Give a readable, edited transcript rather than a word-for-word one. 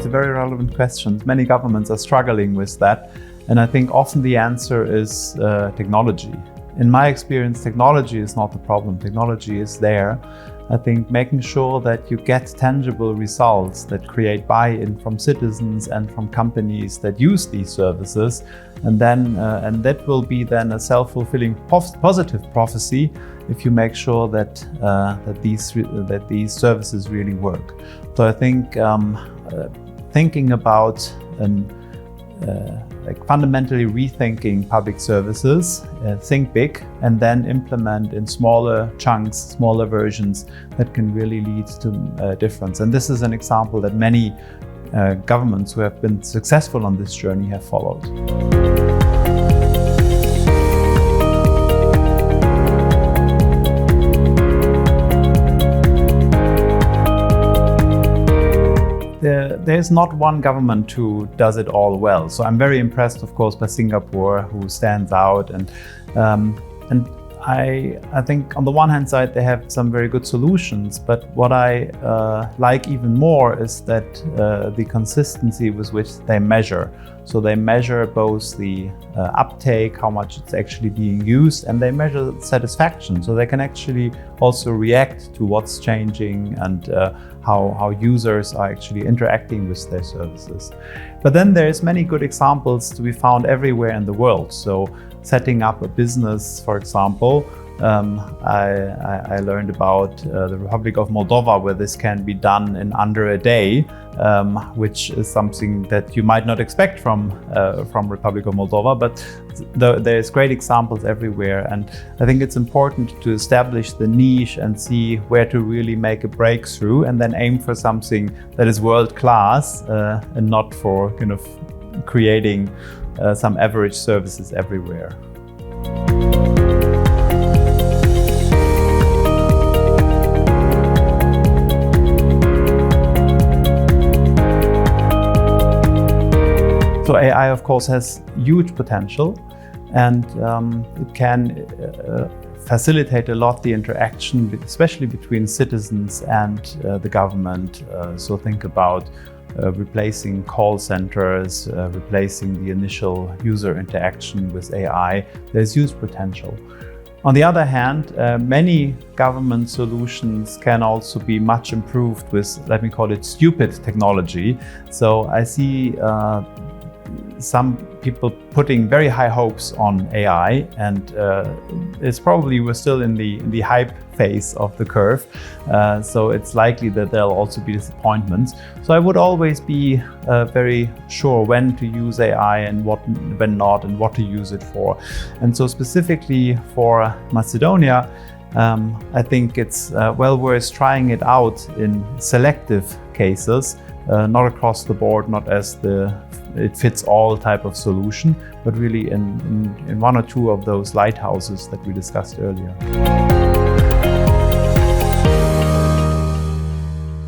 it's a very relevant question. Many governments are struggling with that. And I think often the answer is technology. In my experience, technology is not the problem. Technology is there. I think making sure that you get tangible results that create buy-in from citizens and from companies that use these services, and that will be then a self-fulfilling positive prophecy if you make sure that these services really work. So I think thinking about fundamentally rethinking public services, think big, and then implement in smaller chunks, smaller versions that can really lead to a difference. And this is an example that many governments who have been successful on this journey have followed. There's not one government who does it all well. So I'm very impressed, of course, by Singapore, who stands out. And I think on the one hand side, they have some very good solutions. But what I like even more is that the consistency with which they measure. So they measure both the uptake, how much it's actually being used, and they measure satisfaction. So they can actually also react to what's changing and how users are actually interacting with their services. But then there's many good examples to be found everywhere in the world. So setting up a business, for example, I learned about the Republic of Moldova, where this can be done in under a day, which is something that you might not expect from Republic of Moldova, but there's great examples everywhere. And I think it's important to establish the niche and see where to really make a breakthrough, and then aim for something that is world class and not for kind of creating some average services everywhere. So AI, of course, has huge potential, and it can facilitate a lot the interaction, especially between citizens and the government. So think about replacing call centers, replacing the initial user interaction with AI. There's huge potential. On the other hand, many government solutions can also be much improved with, let me call it, stupid technology. So I see some people putting very high hopes on AI, and it's probably we're still in the hype phase of the curve. So it's likely that there'll also be disappointments. So I would always be very sure when to use AI and when not, and what to use it for. And so specifically for Macedonia, I think it's well worth trying it out in selective cases, not across the board, not as it fits all type of solution, but really in one or two of those lighthouses that we discussed earlier.